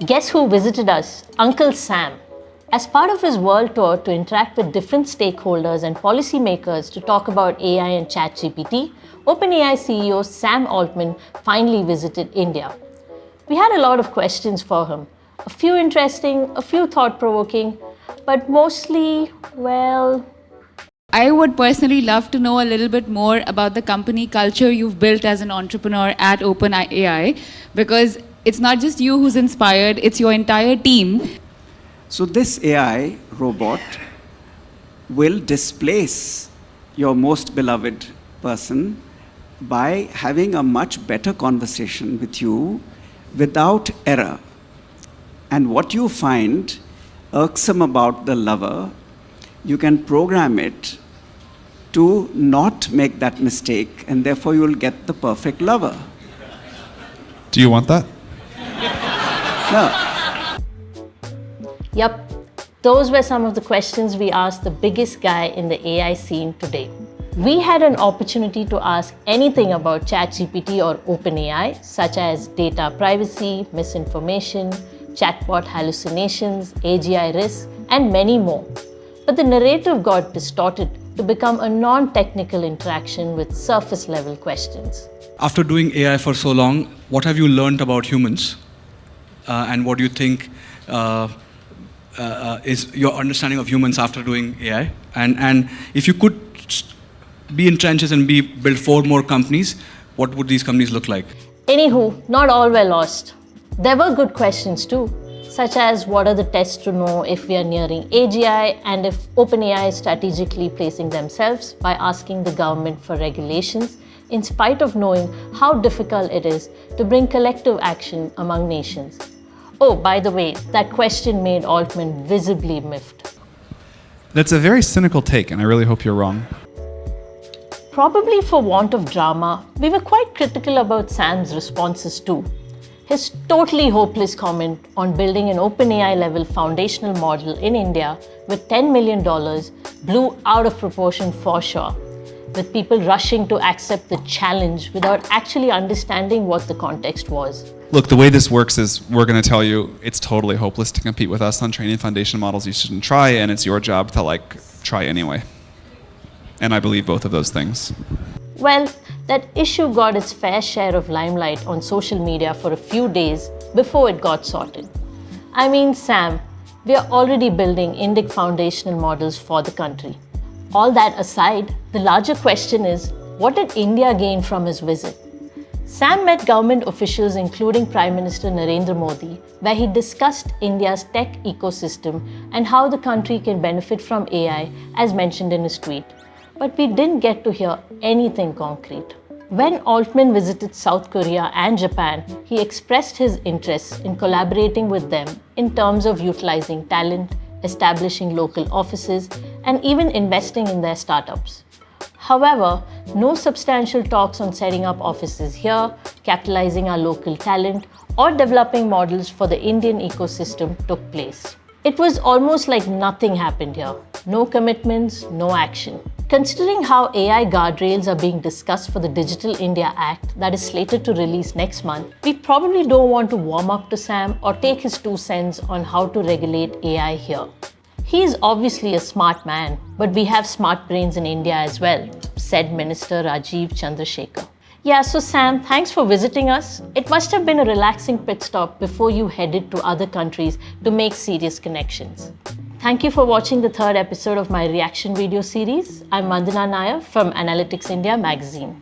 Guess who visited us? Uncle Sam. As part of his world tour to interact with different stakeholders and policymakers to talk about AI and ChatGPT, OpenAI CEO Sam Altman finally visited India. We had a lot of questions for him. A few interesting, a few thought-provoking, but mostly, well... I would personally love to know a little bit more about the company culture you've built as an entrepreneur at OpenAI, because it's not just you who's inspired, it's your entire team. So this AI robot will displace your most beloved person by having a much better conversation with you without error. And what you find irksome about the lover, you can program it to not make that mistake, and therefore you'll get the perfect lover. Do you want that? No. Yup, those were some of the questions we asked the biggest guy in the AI scene today. We had an opportunity to ask anything about ChatGPT or OpenAI, such as data privacy, misinformation, chatbot hallucinations, AGI risks, and many more. But the narrative got distorted to become a non-technical interaction with surface-level questions. After doing AI for so long, what have you learned about humans? And what do you think is your understanding of humans after doing AI? And if you could be in trenches and build 4 more companies, what would these companies look like? Anywho, not all were lost. There were good questions too, such as what are the tests to know if we are nearing AGI and if OpenAI is strategically placing themselves by asking the government for regulations in spite of knowing how difficult it is to bring collective action among nations. Oh, by the way, that question made Altman visibly miffed. That's a very cynical take, and I really hope you're wrong. Probably for want of drama, we were quite critical about Sam's responses too. His totally hopeless comment on building an OpenAI-level foundational model in India with $10 million blew out of proportion for sure, with people rushing to accept the challenge without actually understanding what the context was. Look, the way this works is we're going to tell you it's totally hopeless to compete with us on training foundation models. You shouldn't try, and it's your job to try anyway. And I believe both of those things. Well, that issue got its fair share of limelight on social media for a few days before it got sorted. I mean, Sam, we are already building Indic foundational models for the country. All that aside, the larger question is, what did India gain from his visit? Sam met government officials including Prime Minister Narendra Modi, where he discussed India's tech ecosystem and how the country can benefit from AI, as mentioned in his tweet. But we didn't get to hear anything concrete. When Altman visited South Korea and Japan, he expressed his interest in collaborating with them in terms of utilizing talent, establishing local offices, and even investing in their startups. However, no substantial talks on setting up offices here, capitalizing our local talent, or developing models for the Indian ecosystem took place. It was almost like nothing happened here. No commitments, no action. Considering how AI guardrails are being discussed for the Digital India Act that is slated to release next month, we probably don't want to warm up to Sam or take his 2 cents on how to regulate AI here. He is obviously a smart man, but we have smart brains in India as well, said Minister Rajiv Chandrasekhar. Yeah, so Sam, thanks for visiting us. It must have been a relaxing pit stop before you headed to other countries to make serious connections. Thank you for watching the 3rd episode of my reaction video series. I'm Vandana Nair from Analytics India magazine.